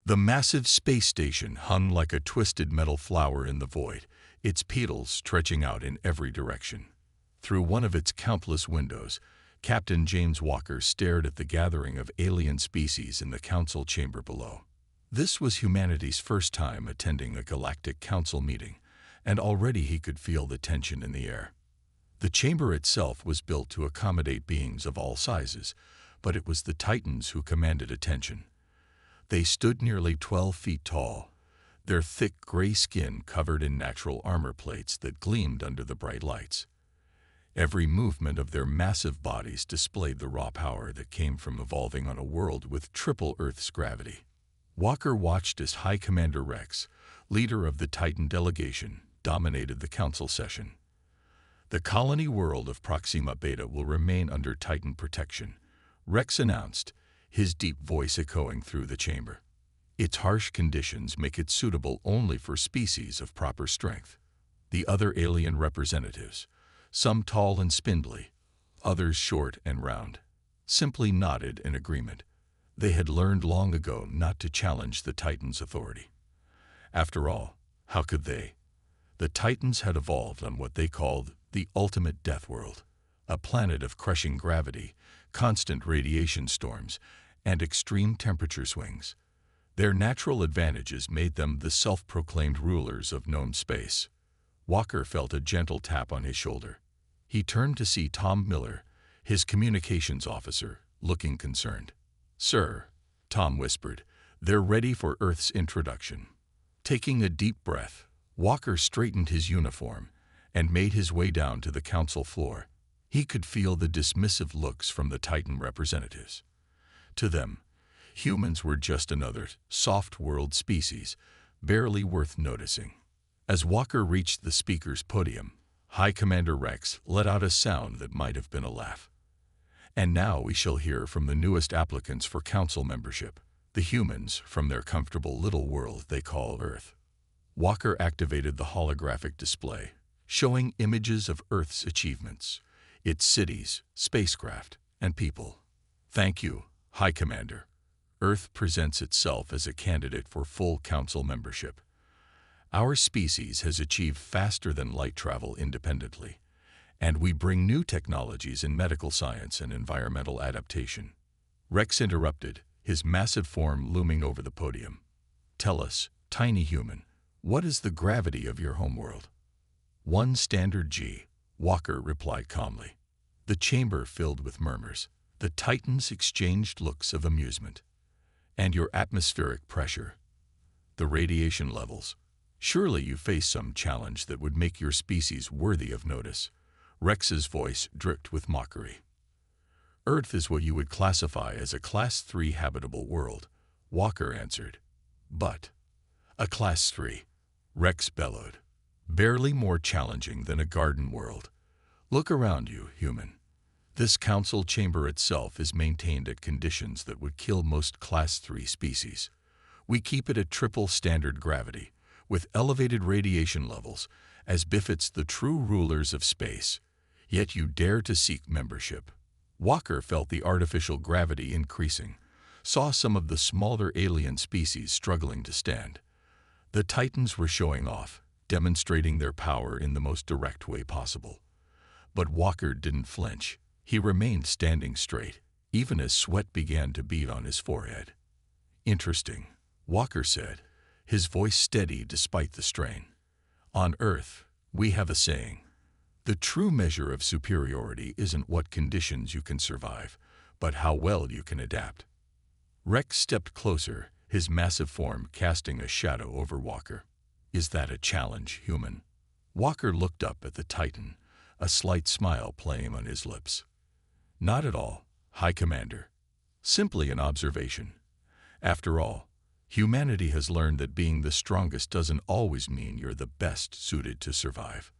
The massive space station hung like a twisted metal flower in the void, its petals stretching out in every direction. Through one of its countless windows, Captain James Walker stared at the gathering of alien species in the council chamber below. This was humanity's first time attending a galactic council meeting, and already he could feel the tension in the air. The chamber itself was built to accommodate beings of all sizes, but it was the Titans who commanded attention. They stood nearly 12 feet tall, their thick gray skin covered in natural armor plates that gleamed under the bright lights. Every movement of their massive bodies displayed the raw power that came from evolving on a world with triple Earth's gravity. Walker watched as High Commander Rex, leader of the Titan delegation, dominated the council session. The colony world of Proxima Beta will remain under Titan protection, Rex announced, his deep voice echoing through the chamber. Its harsh conditions make it suitable only for species of proper strength. The other alien representatives, some tall and spindly, others short and round, simply nodded in agreement. They had learned long ago not to challenge the Titans' authority. After all, how could they? The Titans had evolved on what they called the ultimate Deathworld, a planet of crushing gravity, constant radiation storms, and extreme temperature swings. Their natural advantages made them the self-proclaimed rulers of known space. Walker felt a gentle tap on his shoulder. He turned to see Tom Miller, his communications officer, looking concerned. "Sir," Tom whispered, "they're ready for Earth's introduction." Taking a deep breath, Walker straightened his uniform and made his way down to the council floor. He could feel the dismissive looks from the Titan representatives. To them, humans were just another soft-world species, barely worth noticing. As Walker reached the speaker's podium, High Commander Rex let out a sound that might have been a laugh. "And now we shall hear from the newest applicants for council membership, the humans from their comfortable little world they call Earth." Walker activated the holographic display, showing images of Earth's achievements, its cities, spacecraft, and people. "Thank you, High Commander. Earth presents itself as a candidate for full council membership. Our species has achieved faster-than-light travel independently, and we bring new technologies in medical science and environmental adaptation." Rex interrupted, his massive form looming over the podium. "Tell us, tiny human, what is the gravity of your homeworld?" "1 standard G," Walker replied calmly. The chamber filled with murmurs. The Titans exchanged looks of amusement. "And your atmospheric pressure? The radiation levels? Surely you face some challenge that would make your species worthy of notice." Rex's voice dripped with mockery. "Earth is what you would classify as a Class 3 habitable world," Walker answered. "But a Class 3, Rex bellowed. "Barely more challenging than a garden world. Look around you, human. This council chamber itself is maintained at conditions that would kill most Class 3 species. We keep it at triple standard gravity, with elevated radiation levels, as befits the true rulers of space. Yet you dare to seek membership." Walker felt the artificial gravity increasing, saw some of the smaller alien species struggling to stand. The Titans were showing off, demonstrating their power in the most direct way possible. But Walker didn't flinch. He remained standing straight, even as sweat began to bead on his forehead. "Interesting," Walker said, his voice steady despite the strain. "On Earth, we have a saying. The true measure of superiority isn't what conditions you can survive, but how well you can adapt." Rex stepped closer, his massive form casting a shadow over Walker. "Is that a challenge, human?" Walker looked up at the Titan, a slight smile playing on his lips. "Not at all, High Commander. Simply an observation. After all, humanity has learned that being the strongest doesn't always mean you're the best suited to survive."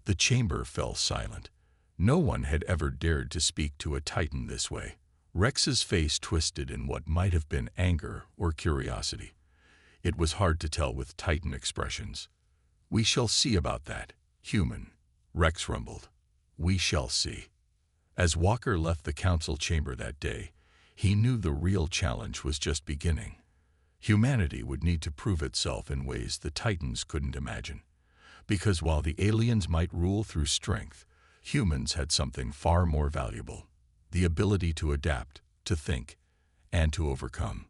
The chamber fell silent. No one had ever dared to speak to a Titan this way. Rex's face twisted in what might have been anger or curiosity. It was hard to tell with Titan expressions. "We shall see about that, human," Rex rumbled. "We shall see." As Walker left the council chamber that day, he knew the real challenge was just beginning. Humanity would need to prove itself in ways the Titans couldn't imagine. Because while the aliens might rule through strength, humans had something far more valuable: the ability to adapt, to think, and to overcome.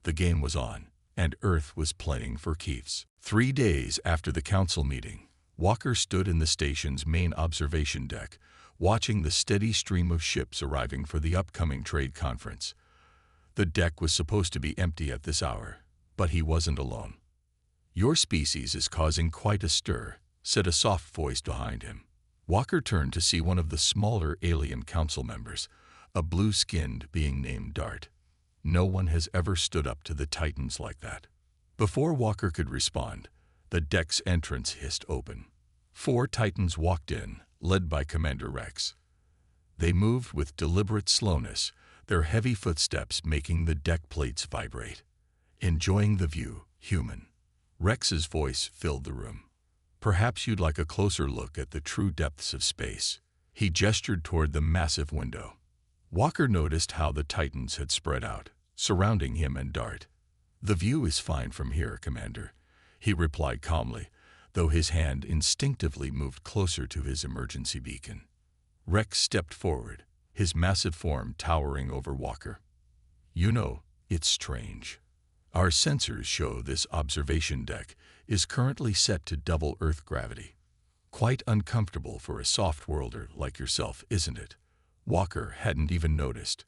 The game was on, and Earth was playing for keeps. 3 days after the council meeting, Walker stood in the station's main observation deck, watching the steady stream of ships arriving for the upcoming trade conference. The deck was supposed to be empty at this hour, but he wasn't alone. "Your species is causing quite a stir," said a soft voice behind him. Walker turned to see one of the smaller alien council members, a blue-skinned being named Dart. No one has ever stood up to the Titans like that. Before Walker could respond, the deck's entrance hissed open. 4 Titans walked in, led by Commander Rex. They moved with deliberate slowness, their heavy footsteps making the deck plates vibrate. "Enjoying the view, human?" Rex's voice filled the room. "Perhaps you'd like a closer look at the true depths of space." He gestured toward the massive window. Walker noticed how the Titans had spread out, surrounding him and Dart. "The view is fine from here, Commander," he replied calmly, though his hand instinctively moved closer to his emergency beacon. Rex stepped forward, his massive form towering over Walker. "You know, it's strange. Our sensors show this observation deck is currently set to double Earth gravity. Quite uncomfortable for a soft-worlder like yourself, isn't it?" Walker hadn't even noticed.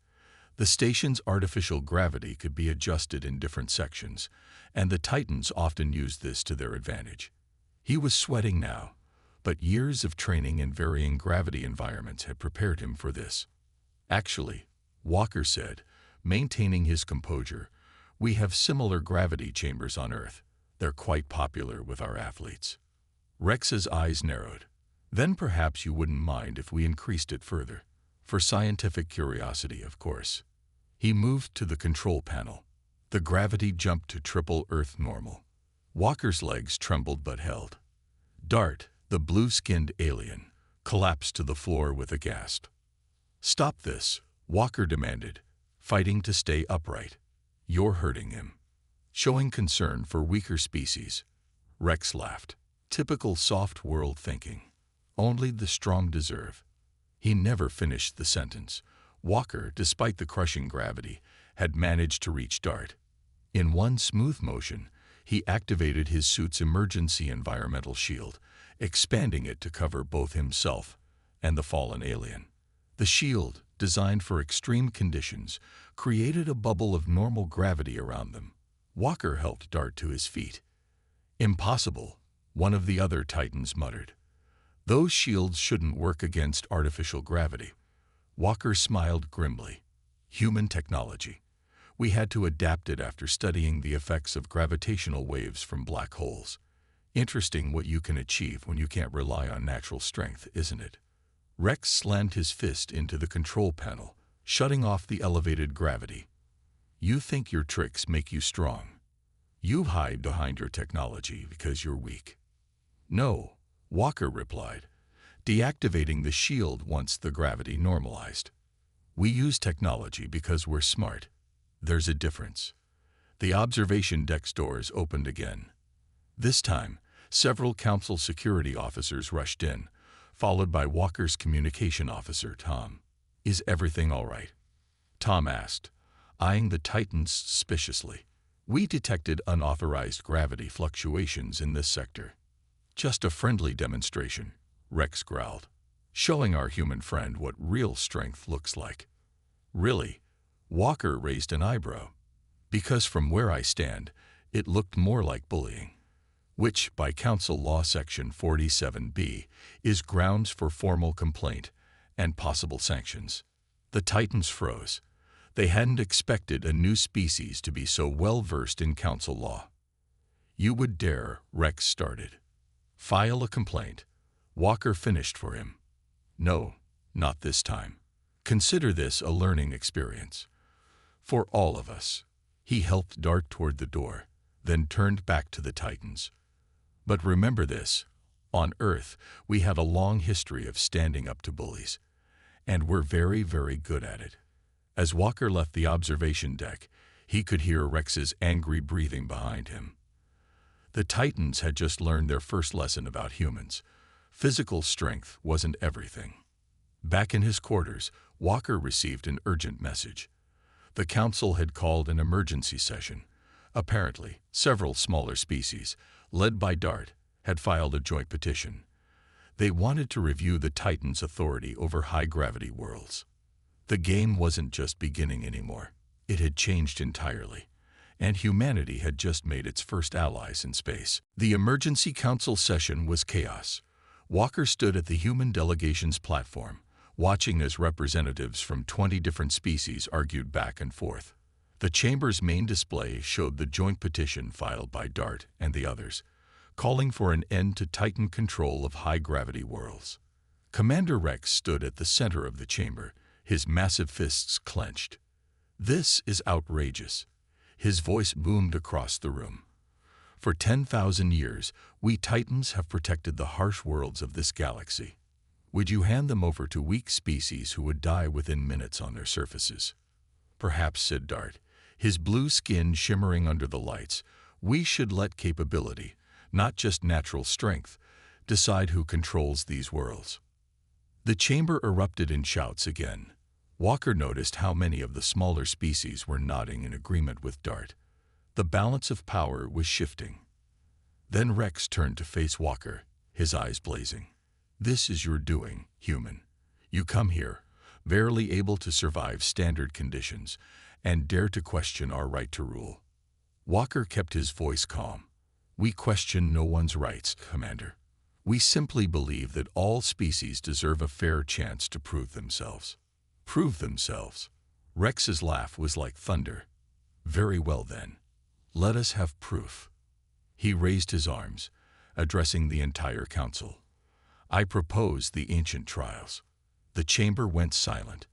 The station's artificial gravity could be adjusted in different sections, and the Titans often used this to their advantage. He was sweating now, but years of training in varying gravity environments had prepared him for this. "Actually," Walker said, maintaining his composure, "we have similar gravity chambers on Earth. They're quite popular with our athletes." Rex's eyes narrowed. "Then perhaps you wouldn't mind if we increased it further. For scientific curiosity, of course." He moved to the control panel. The gravity jumped to triple Earth normal. Walker's legs trembled but held. Dart, the blue-skinned alien, collapsed to the floor with a gasp. "Stop this," Walker demanded, fighting to stay upright. "You're hurting him." Showing concern for weaker species, Rex laughed. Typical soft-world thinking. Only the strong deserve. He never finished the sentence. Walker, despite the crushing gravity, had managed to reach Dart. In one smooth motion, he activated his suit's emergency environmental shield, expanding it to cover both himself and the fallen alien. The shield, designed for extreme conditions, created a bubble of normal gravity around them. Walker helped Dart to his feet. "Impossible," one of the other Titans muttered. "Those shields shouldn't work against artificial gravity." Walker smiled grimly. "Human technology. We had to adapt it after studying the effects of gravitational waves from black holes. Interesting what you can achieve when you can't rely on natural strength, isn't it?" Rex slammed his fist into the control panel, shutting off the elevated gravity. "You think your tricks make you strong. You hide behind your technology because you're weak." "No," Walker replied, deactivating the shield once the gravity normalized. "We use technology because we're smart. There's a difference." The observation deck doors opened again. This time, several council security officers rushed in, followed by Walker's communication officer, Tom. "Is everything all right?" Tom asked, eyeing the Titans suspiciously. "We detected unauthorized gravity fluctuations in this sector." "Just a friendly demonstration," Rex growled, "showing our human friend what real strength looks like." "Really?" Walker raised an eyebrow. "Because from where I stand, it looked more like bullying, which, by Council Law Section 47B, is grounds for formal complaint and possible sanctions." The Titans froze. They hadn't expected a new species to be so well-versed in council law. "You would dare," Rex started. "File a complaint." Walker finished for him. "No, not this time. Consider this a learning experience. For all of us." He helped Dart toward the door, then turned back to the Titans. "But remember this, on Earth we have a long history of standing up to bullies, and we're very, very good at it." As Walker left the observation deck, He could hear Rex's angry breathing behind him. The Titans had just learned their first lesson about humans. Physical strength wasn't everything. Back in his quarters, Walker received an urgent message. The council had called an emergency session. Apparently, several smaller species, led by Dart, had filed a joint petition. They wanted to review the Titans' authority over high-gravity worlds. The game wasn't just beginning anymore. It had changed entirely, and humanity had just made its first allies in space. The emergency council session was chaos. Walker stood at the human delegation's platform, watching as representatives from 20 different species argued back and forth. The chamber's main display showed the joint petition filed by Dart and the others, calling for an end to Titan control of high-gravity worlds. Commander Rex stood at the center of the chamber, his massive fists clenched. "This is outrageous." His voice boomed across the room. "For 10,000 years, we Titans have protected the harsh worlds of this galaxy. Would you hand them over to weak species who would die within minutes on their surfaces?" "Perhaps," said Dart, his blue skin shimmering under the lights, "we should let capability, not just natural strength, decide who controls these worlds." The chamber erupted in shouts again. Walker noticed how many of the smaller species were nodding in agreement with Dart. The balance of power was shifting. Then Rex turned to face Walker, his eyes blazing. "This is your doing, human. You come here, barely able to survive standard conditions, and dare to question our right to rule." Walker kept his voice calm. "We question no one's rights, Commander. We simply believe that all species deserve a fair chance to prove themselves." "Prove themselves?" Rex's laugh was like thunder. "Very well then. Let us have proof." He raised his arms, addressing the entire council. "I propose the ancient trials." The chamber went silent.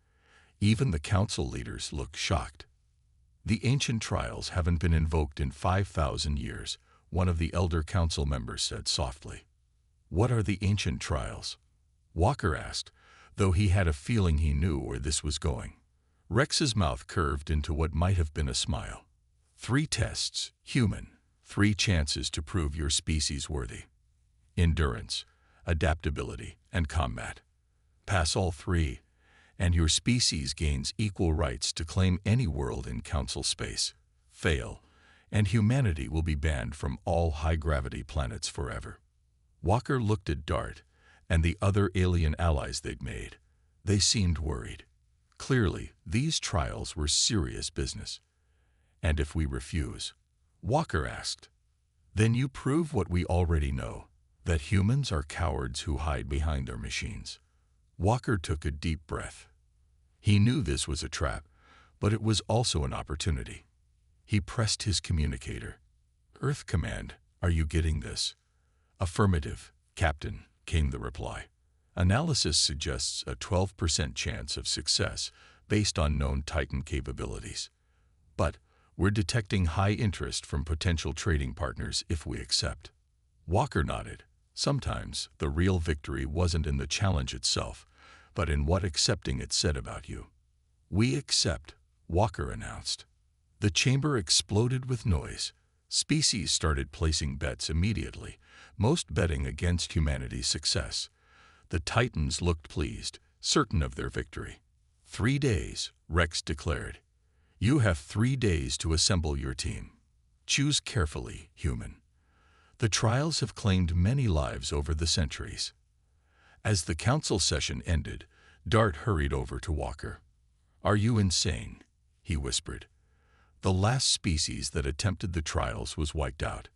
Even the council leaders looked shocked. "The ancient trials haven't been invoked in 5,000 years, one of the elder council members said softly. "What are the ancient trials?" Walker asked, though he had a feeling he knew where this was going. Rex's mouth curved into what might have been a smile. 3 tests, human, 3 chances to prove your species worthy. Endurance, adaptability, and combat. Pass all 3, and your species gains equal rights to claim any world in council space. Fail, and humanity will be banned from all high-gravity planets forever. Walker looked at Dart and the other alien allies they'd made. They seemed worried. Clearly, these trials were serious business. "And if we refuse?" Walker asked. "Then you prove what we already know, that humans are cowards who hide behind their machines." Walker took a deep breath. He knew this was a trap, but it was also an opportunity. He pressed his communicator. "Earth Command, are you getting this?" "Affirmative, Captain," came the reply. "Analysis suggests a 12% chance of success based on known Titan capabilities. But we're detecting high interest from potential trading partners if we accept." Walker nodded. Sometimes the real victory wasn't in the challenge itself, but in what accepting it said about you. "We accept," Walker announced. The chamber exploded with noise. Species started placing bets immediately, most betting against humanity's success. The Titans looked pleased, certain of their victory. 3 days, Rex declared. "You have 3 days to assemble your team. Choose carefully, human. The trials have claimed many lives over the centuries." As the council session ended, Dart hurried over to Walker. "Are you insane?" he whispered. "The last species that attempted the trials was wiped out.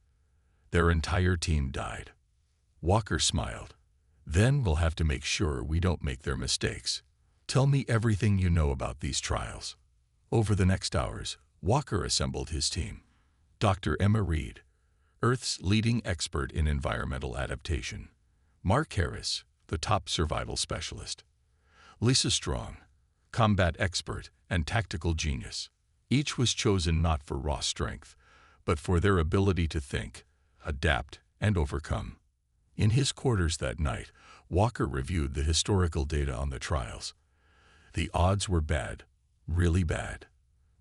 Their entire team died." Walker smiled. "Then we'll have to make sure we don't make their mistakes. Tell me everything you know about these trials." Over the next hours, Walker assembled his team. Dr. Emma Reed, Earth's leading expert in environmental adaptation. Mark Harris, the top survival specialist. Lisa Strong, combat expert and tactical genius. Each was chosen not for raw strength, but for their ability to think, adapt, and overcome. In his quarters that night, Walker reviewed the historical data on the trials. The odds were bad, really bad.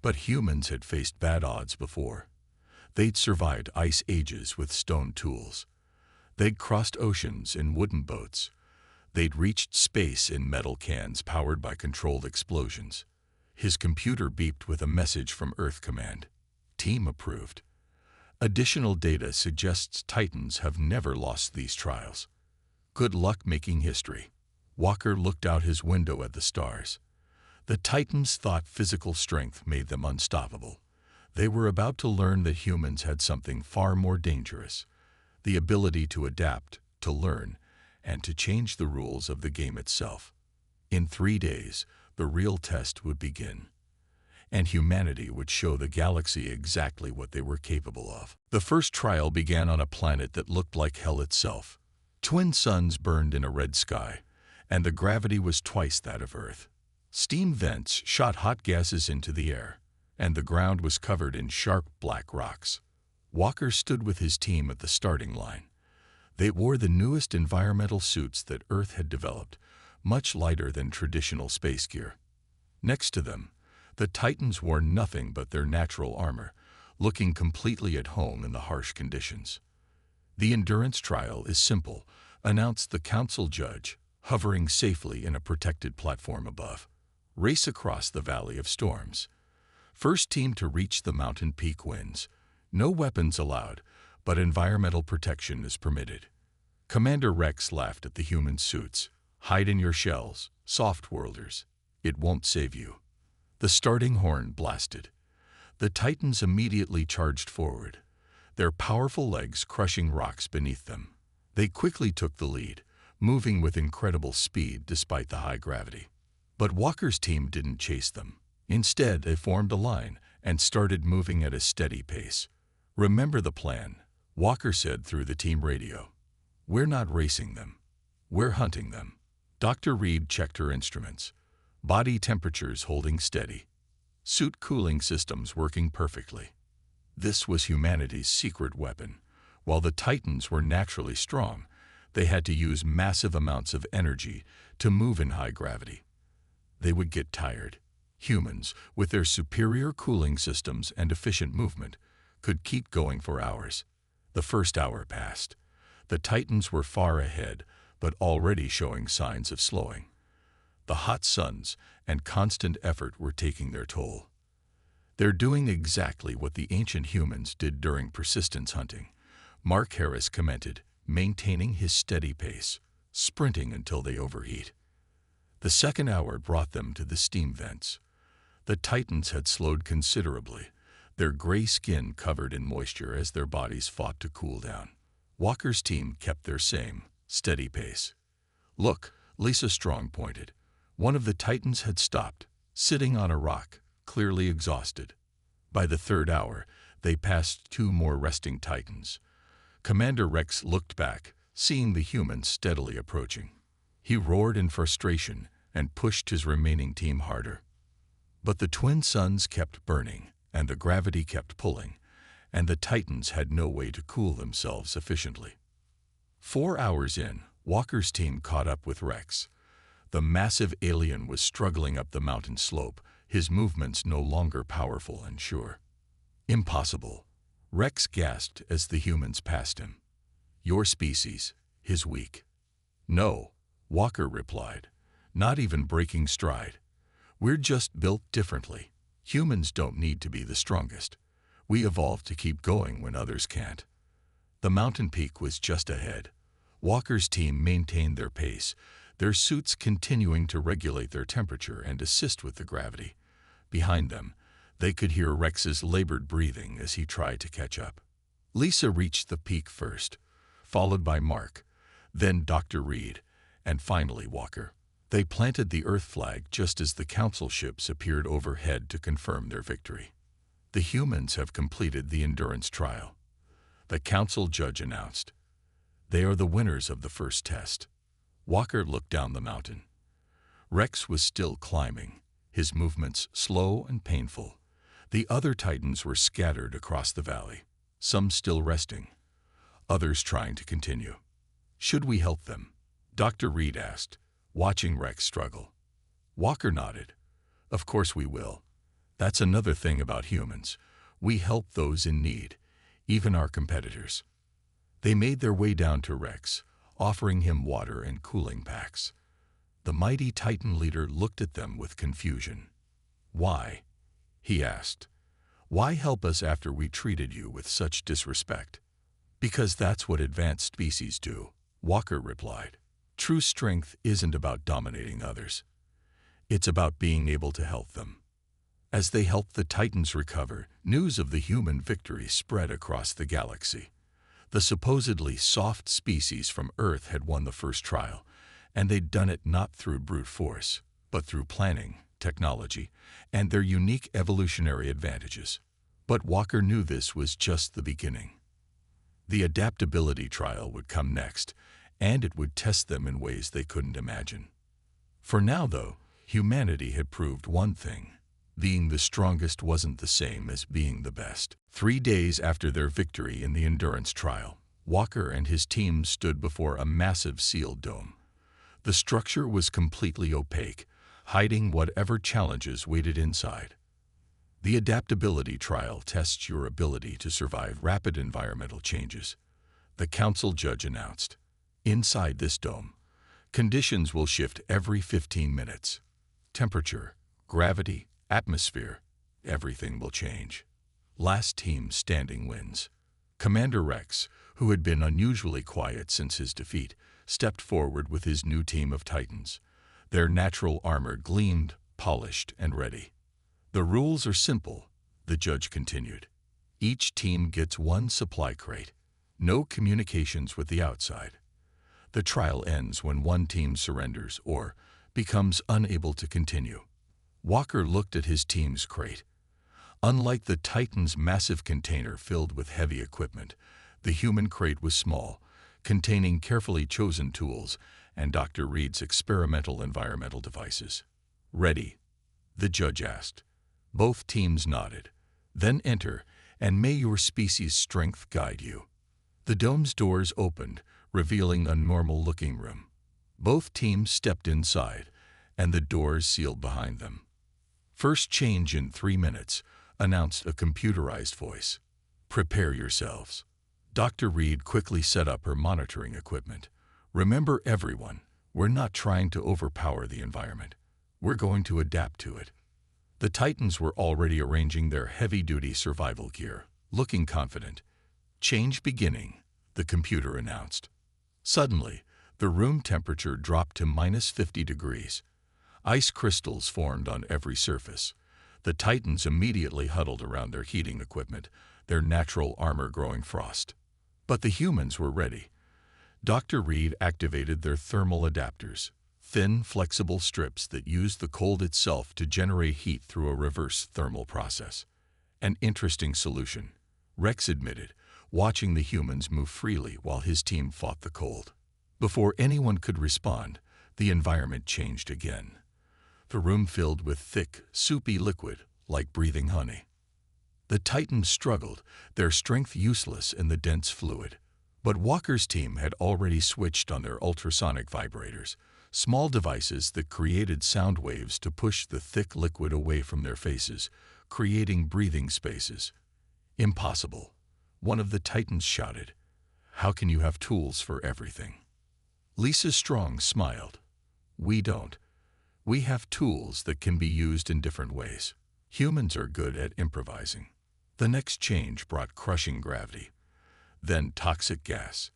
But humans had faced bad odds before. They'd survived ice ages with stone tools. They'd crossed oceans in wooden boats. They'd reached space in metal cans powered by controlled explosions. His computer beeped with a message from Earth Command. Team approved. Additional data suggests Titans have never lost these trials. Good luck making history. Walker looked out his window at the stars. The Titans thought physical strength made them unstoppable. They were about to learn that humans had something far more dangerous: the ability to adapt, to learn, and to change the rules of the game itself. In 3 days, the real test would begin, and humanity would show the galaxy exactly what they were capable of. The first trial began on a planet that looked like hell itself. Twin suns burned in a red sky, and the gravity was twice that of Earth. Steam vents shot hot gases into the air, and the ground was covered in sharp black rocks. Walker stood with his team at the starting line. They wore the newest environmental suits that Earth had developed, much lighter than traditional space gear. Next to them, the Titans wore nothing but their natural armor, looking completely at home in the harsh conditions. "The endurance trial is simple," announced the council judge, hovering safely in a protected platform above. "Race across the Valley of Storms. First team to reach the mountain peak wins. No weapons allowed, but environmental protection is permitted." Commander Rex laughed at the human suits. "Hide in your shells, soft-worlders. It won't save you." The starting horn blasted. The Titans immediately charged forward, their powerful legs crushing rocks beneath them. They quickly took the lead, moving with incredible speed despite the high gravity. But Walker's team didn't chase them. Instead, they formed a line and started moving at a steady pace. "Remember the plan," Walker said through the team radio. "We're not racing them. We're hunting them." Dr. Reed checked her instruments. Body temperatures holding steady. Suit cooling systems working perfectly. This was humanity's secret weapon. While the Titans were naturally strong, they had to use massive amounts of energy to move in high gravity. They would get tired. Humans, with their superior cooling systems and efficient movement, could keep going for hours. The first hour passed. The Titans were far ahead, but already showing signs of slowing. The hot suns and constant effort were taking their toll. "They're doing exactly what the ancient humans did during persistence hunting," Mark Harris commented, maintaining his steady pace, sprinting until they overheat. The second hour brought them to the steam vents. The Titans had slowed considerably, their gray skin covered in moisture as their bodies fought to cool down. Walker's team kept their same, steady pace. "Look," Lisa Strong pointed. One of the Titans had stopped, sitting on a rock, clearly exhausted. By the third hour, they passed 2 more resting Titans. Commander Rex looked back, seeing the humans steadily approaching. He roared in frustration and pushed his remaining team harder. But the twin suns kept burning, and the gravity kept pulling, and the Titans had no way to cool themselves efficiently. 4 hours in, Walker's team caught up with Rex. The massive alien was struggling up the mountain slope, his movements no longer powerful and sure. "Impossible," Rex gasped as the humans passed him. "Your species is weak." "No," Walker replied, not even breaking stride. "We're just built differently. Humans don't need to be the strongest. We evolved to keep going when others can't." The mountain peak was just ahead. Walker's team maintained their pace, their suits continuing to regulate their temperature and assist with the gravity. Behind them, they could hear Rex's labored breathing as he tried to catch up. Lisa reached the peak first, followed by Mark, then Dr. Reed, and finally Walker. They planted the Earth flag just as the council ships appeared overhead to confirm their victory. "The humans have completed the endurance trial," the council judge announced. "They are the winners of the first test." Walker looked down the mountain. Rex was still climbing, his movements slow and painful. The other Titans were scattered across the valley, some still resting, others trying to continue. "Should we help them?" Dr. Reed asked, watching Rex struggle. Walker nodded. "Of course we will. That's another thing about humans. We help those in need, even our competitors. They made their way down to Rex, offering him water and cooling packs. The mighty Titan leader looked at them with confusion. "Why?" he asked. "Why help us after we treated you with such disrespect?" "Because that's what advanced species do," Walker replied. "True strength isn't about dominating others. It's about being able to help them." As they helped the Titans recover, news of the human victory spread across the galaxy. The supposedly soft species from Earth had won the first trial, and they'd done it not through brute force, but through planning, technology, and their unique evolutionary advantages. But Walker knew this was just the beginning. The adaptability trial would come next, and it would test them in ways they couldn't imagine. For now, though, humanity had proved one thing. Being the strongest wasn't the same as being the best. 3 days after their victory in the endurance trial, Walker and his team stood before a massive sealed dome. The structure was completely opaque, hiding whatever challenges waited inside. The adaptability trial tests your ability to survive rapid environmental changes, the council judge announced. Inside this dome, conditions will shift every 15 minutes. Temperature, gravity, atmosphere, everything will change. Last team standing wins. Commander Rex, who had been unusually quiet since his defeat, stepped forward with his new team of Titans. Their natural armor gleamed, polished, and ready. "The rules are simple," the judge continued. "Each team gets 1 supply crate. No communications with the outside. The trial ends when one team surrenders or becomes unable to continue." Walker looked at his team's crate. Unlike the Titan's massive container filled with heavy equipment, the human crate was small, containing carefully chosen tools and Dr. Reed's experimental environmental devices. "Ready?" the judge asked. Both teams nodded. "Then enter, and may your species' strength guide you." The dome's doors opened, revealing a normal-looking room. Both teams stepped inside, and the doors sealed behind them. "First change in 3 minutes," announced a computerized voice. "Prepare yourselves." Dr. Reed quickly set up her monitoring equipment. "Remember, everyone, we're not trying to overpower the environment. We're going to adapt to it." The Titans were already arranging their heavy-duty survival gear, looking confident. "Change beginning," the computer announced. Suddenly, the room temperature dropped to -50 degrees. Ice crystals formed on every surface. The Titans immediately huddled around their heating equipment, their natural armor growing frost. But the humans were ready. Dr. Reed activated their thermal adapters, thin, flexible strips that used the cold itself to generate heat through a reverse thermal process. "An interesting solution," Rex admitted, watching the humans move freely while his team fought the cold. Before anyone could respond, the environment changed again. The room filled with thick, soupy liquid, like breathing honey. The Titans struggled, their strength useless in the dense fluid. But Walker's team had already switched on their ultrasonic vibrators, small devices that created sound waves to push the thick liquid away from their faces, creating breathing spaces. "Impossible," one of the Titans shouted. "How can you have tools for everything?" Lisa Strong smiled. "We don't. We have tools that can be used in different ways. Humans are good at improvising." The next change brought crushing gravity, then toxic gas,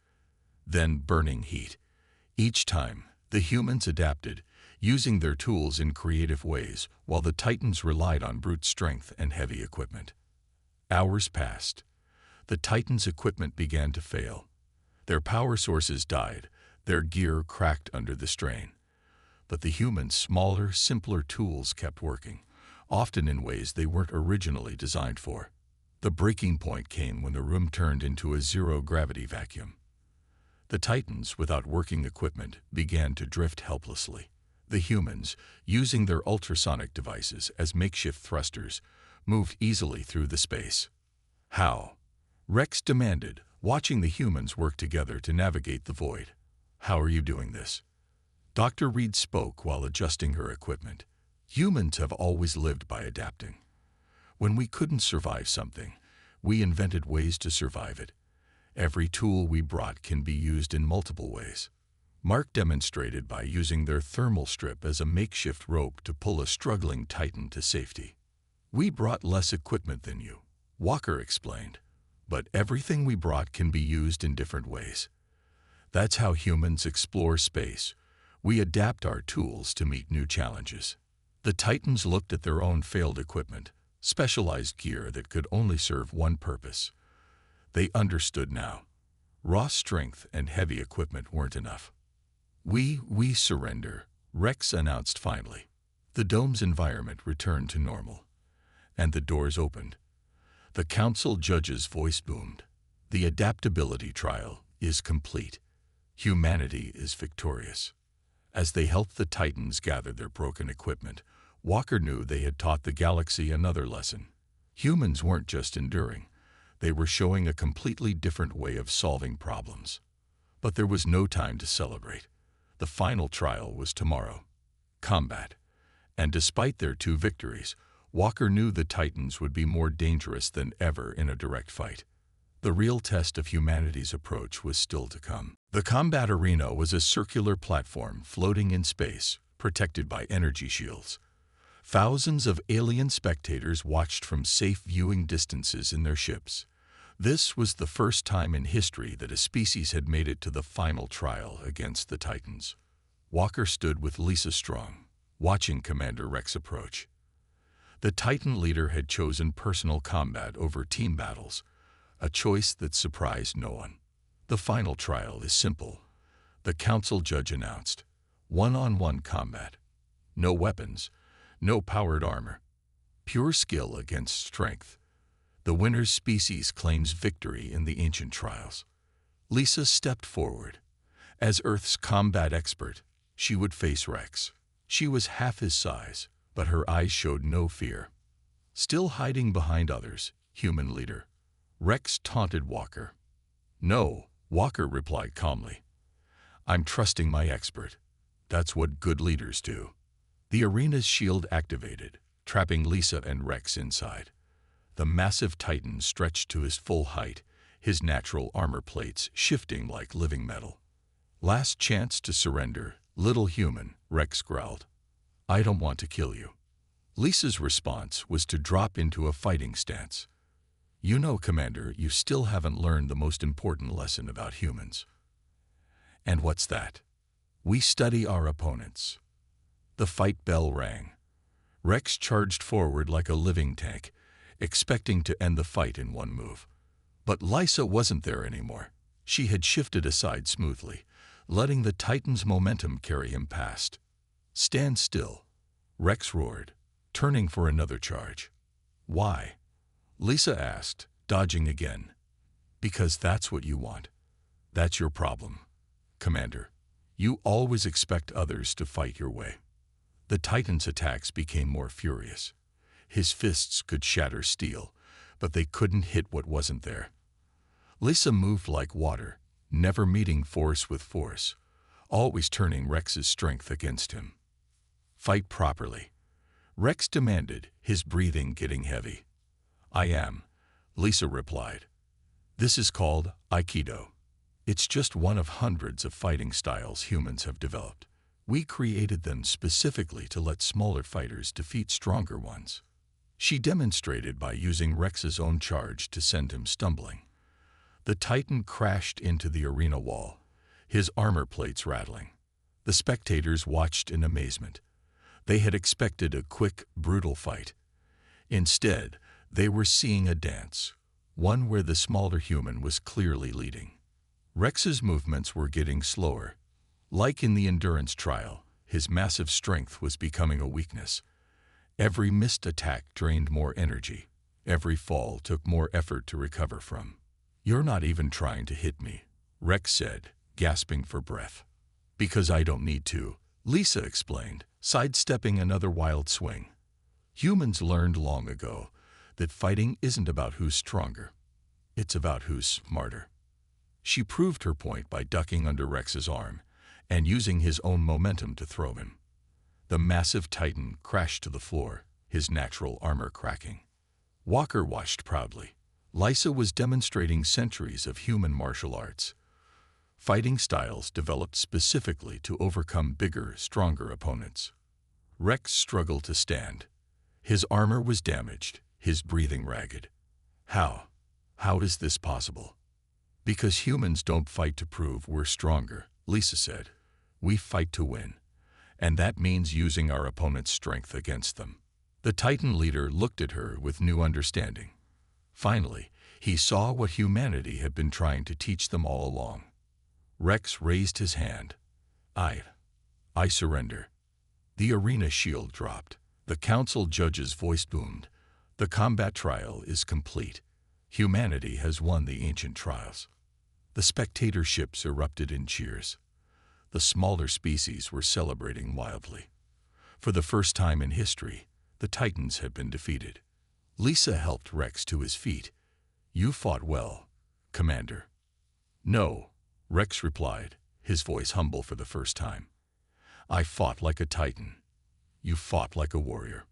then burning heat. Each time, the humans adapted, using their tools in creative ways, while the Titans relied on brute strength and heavy equipment. Hours passed. The Titans' equipment began to fail. Their power sources died, their gear cracked under the strain. But the humans' smaller, simpler tools kept working, often in ways they weren't originally designed for. The breaking point came when the room turned into a zero-gravity vacuum. The Titans, without working equipment, began to drift helplessly. The humans, using their ultrasonic devices as makeshift thrusters, moved easily through the space. "How?" Rex demanded, watching the humans work together to navigate the void. "How are you doing this?" Dr. Reed spoke while adjusting her equipment. "Humans have always lived by adapting. When we couldn't survive something, we invented ways to survive it. Every tool we brought can be used in multiple ways. Mark demonstrated by using their thermal strip as a makeshift rope to pull a struggling Titan to safety. We brought less equipment than you, Walker explained, but everything we brought can be used in different ways. That's how humans explore space. We adapt our tools to meet new challenges. The Titans looked at their own failed equipment, specialized gear that could only serve one purpose. They understood now. Raw strength and heavy equipment weren't enough. We surrender, Rex announced finally. The dome's environment returned to normal, and the doors opened. The council judge's voice boomed. The adaptability trial is complete. Humanity is victorious. As they helped the Titans gather their broken equipment, Walker knew they had taught the galaxy another lesson. Humans weren't just enduring. They were showing a completely different way of solving problems. But there was no time to celebrate. The final trial was tomorrow. Combat. And despite their 2 victories, Walker knew the Titans would be more dangerous than ever in a direct fight. The real test of humanity's approach was still to come. The combat arena was a circular platform floating in space, protected by energy shields. Thousands of alien spectators watched from safe viewing distances in their ships. This was the first time in history that a species had made it to the final trial against the Titans. Walker stood with Lisa Strong, watching Commander Rex approach. The Titan leader had chosen personal combat over team battles, a choice that surprised no one. The final trial is simple, the council judge announced. One-on-one combat. No weapons, no powered armor. Pure skill against strength. The winner's species claims victory in the ancient trials. Lisa stepped forward. As Earth's combat expert, she would face Rex. She was half his size, but her eyes showed no fear. Still hiding behind others, human leader. Rex taunted Walker. No, Walker replied calmly. I'm trusting my expert. That's what good leaders do. The arena's shield activated, trapping Lisa and Rex inside. The massive Titan stretched to his full height, his natural armor plates shifting like living metal. Last chance to surrender, little human, Rex growled. I don't want to kill you. Lisa's response was to drop into a fighting stance. You know, Commander, you still haven't learned the most important lesson about humans. And what's that? We study our opponents. The fight bell rang. Rex charged forward like a living tank, expecting to end the fight in one move. But Lisa wasn't there anymore. She had shifted aside smoothly, letting the Titan's momentum carry him past. Stand still, Rex roared, turning for another charge. Why? Lisa asked, dodging again. Because that's what you want. That's your problem, Commander. You always expect others to fight your way. The Titan's attacks became more furious. His fists could shatter steel, but they couldn't hit what wasn't there. Lisa moved like water, never meeting force with force, always turning Rex's strength against him. Fight properly, Rex demanded, his breathing getting heavy. I am, Lisa replied. This is called Aikido. It's just one of hundreds of fighting styles humans have developed. We created them specifically to let smaller fighters defeat stronger ones. She demonstrated by using Rex's own charge to send him stumbling. The Titan crashed into the arena wall, his armor plates rattling. The spectators watched in amazement. They had expected a quick, brutal fight. Instead, they were seeing a dance, one where the smaller human was clearly leading. Rex's movements were getting slower. Like in the endurance trial, his massive strength was becoming a weakness. Every missed attack drained more energy. Every fall took more effort to recover from. You're not even trying to hit me, Rex said, gasping for breath. Because I don't need to, Lisa explained, sidestepping another wild swing. Humans learned long ago that fighting isn't about who's stronger. It's about who's smarter. She proved her point by ducking under Rex's arm and using his own momentum to throw him. The massive Titan crashed to the floor, his natural armor cracking. Walker watched proudly. Lysa was demonstrating centuries of human martial arts, fighting styles developed specifically to overcome bigger, stronger opponents. Rex struggled to stand. His armor was damaged, his breathing ragged. How? How is this possible? Because humans don't fight to prove we're stronger, Lisa said. We fight to win. And that means using our opponent's strength against them. The Titan leader looked at her with new understanding. Finally, he saw what humanity had been trying to teach them all along. Rex raised his hand. I surrender. The arena shield dropped. The council judge's voice boomed. The combat trial is complete. Humanity has won the ancient trials. The spectatorships erupted in cheers. The smaller species were celebrating wildly. For the first time in history, the Titans had been defeated. Lisa helped Rex to his feet. You fought well, Commander. No, Rex replied, his voice humble for the first time. I fought like a Titan. You fought like a warrior.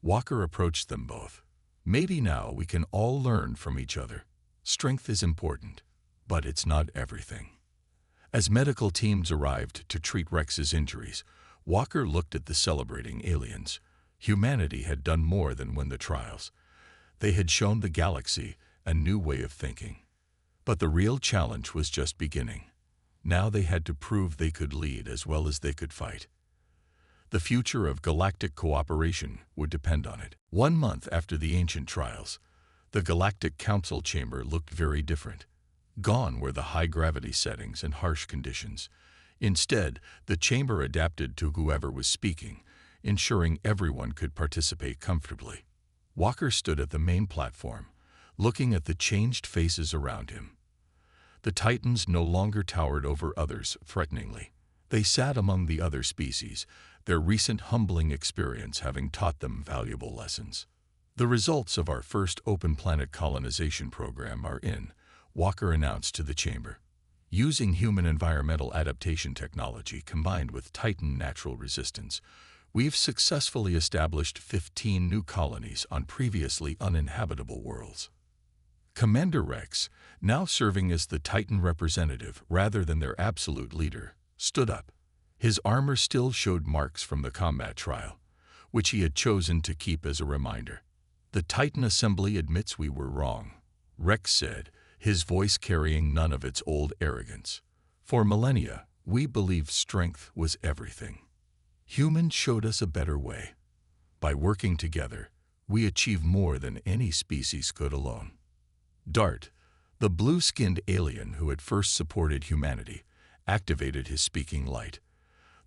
Walker approached them both. Maybe now we can all learn from each other. Strength is important, but it's not everything. As medical teams arrived to treat Rex's injuries, Walker looked at the celebrating aliens. Humanity had done more than win the trials. They had shown the galaxy a new way of thinking. But the real challenge was just beginning. Now they had to prove they could lead as well as they could fight. The future of galactic cooperation would depend on it. 1 month after the ancient trials, the Galactic Council chamber looked very different. Gone were the high-gravity settings and harsh conditions. Instead, the chamber adapted to whoever was speaking, ensuring everyone could participate comfortably. Walker stood at the main platform, looking at the changed faces around him. The Titans no longer towered over others threateningly. They sat among the other species, their recent humbling experience having taught them valuable lessons. The results of our first open planet colonization program are in, Walker announced to the chamber. Using human environmental adaptation technology combined with Titan natural resistance, we've successfully established 15 new colonies on previously uninhabitable worlds. Commander Rex, now serving as the Titan representative rather than their absolute leader, stood up. His armor still showed marks from the combat trial, which he had chosen to keep as a reminder. The Titan Assembly admits we were wrong, Rex said, his voice carrying none of its old arrogance. For millennia, we believed strength was everything. Humans showed us a better way. By working together, we achieved more than any species could alone. Dart, the blue-skinned alien who had first supported humanity, activated his speaking light.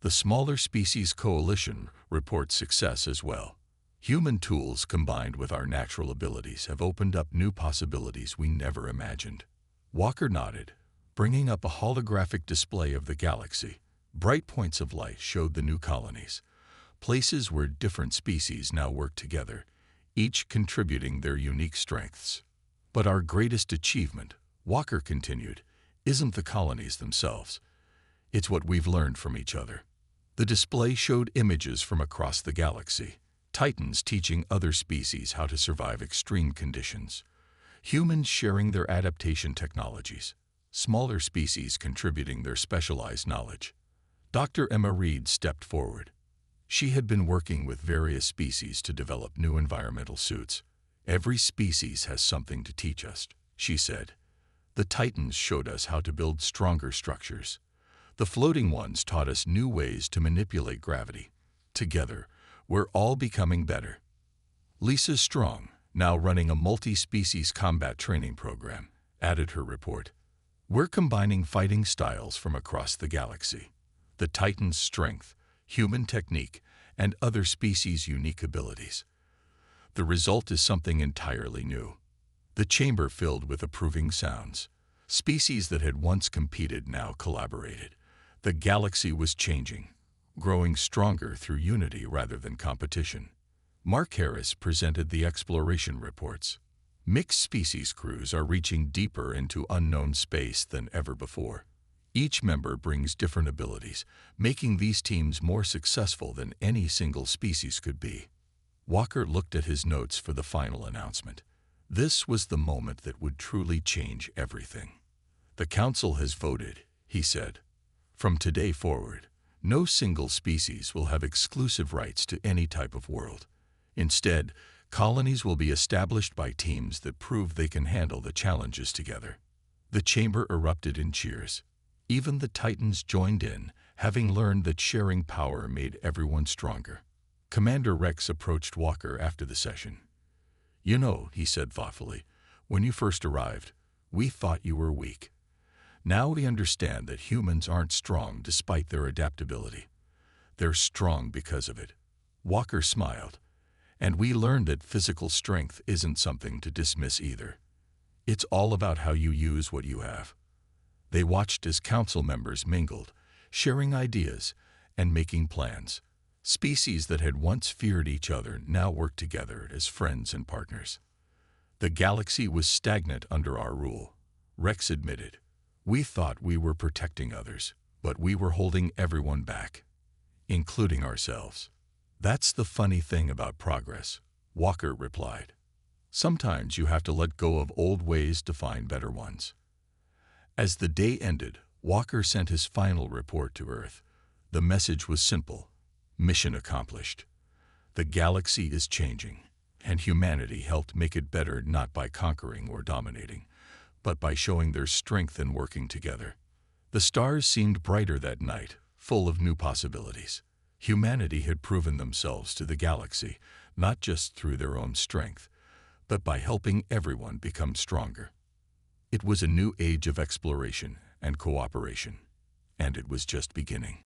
The smaller species coalition reports success as well. Human tools combined with our natural abilities have opened up new possibilities we never imagined. Walker nodded, bringing up a holographic display of the galaxy. Bright points of light showed the new colonies, places where different species now work together, each contributing their unique strengths. But our greatest achievement, Walker continued, isn't the colonies themselves. It's what we've learned from each other. The display showed images from across the galaxy, Titans teaching other species how to survive extreme conditions, humans sharing their adaptation technologies, smaller species contributing their specialized knowledge. Dr. Emma Reed stepped forward. She had been working with various species to develop new environmental suits. Every species has something to teach us, she said. The Titans showed us how to build stronger structures. The floating ones taught us new ways to manipulate gravity. Together, we're all becoming better. Lisa Strong, now running a multi-species combat training program, added her report. We're combining fighting styles from across the galaxy. The Titan's strength, human technique, and other species' unique abilities. The result is something entirely new. The chamber filled with approving sounds. Species that had once competed now collaborated. The galaxy was changing, growing stronger through unity rather than competition. Mark Harris presented the exploration reports. Mixed species crews are reaching deeper into unknown space than ever before. Each member brings different abilities, making these teams more successful than any single species could be. Walker looked at his notes for the final announcement. This was the moment that would truly change everything. "The Council has voted," he said. "From today forward, no single species will have exclusive rights to any type of world. Instead, colonies will be established by teams that prove they can handle the challenges together." The chamber erupted in cheers. Even the Titans joined in, having learned that sharing power made everyone stronger. Commander Rex approached Walker after the session. "You know," he said thoughtfully, "when you first arrived, we thought you were weak. Now we understand that humans aren't strong despite their adaptability. They're strong because of it." Walker smiled. "And we learned that physical strength isn't something to dismiss either. It's all about how you use what you have." They watched as council members mingled, sharing ideas and making plans. Species that had once feared each other now worked together as friends and partners. "The galaxy was stagnant under our rule," Rex admitted. "We thought we were protecting others, but we were holding everyone back, including ourselves." "That's the funny thing about progress," Walker replied. "Sometimes you have to let go of old ways to find better ones." As the day ended, Walker sent his final report to Earth. The message was simple: mission accomplished. The galaxy is changing, and humanity helped make it better not by conquering or dominating, but by showing their strength and working together. The stars seemed brighter that night, full of new possibilities. Humanity had proven themselves to the galaxy, not just through their own strength, but by helping everyone become stronger. It was a new age of exploration and cooperation, and it was just beginning.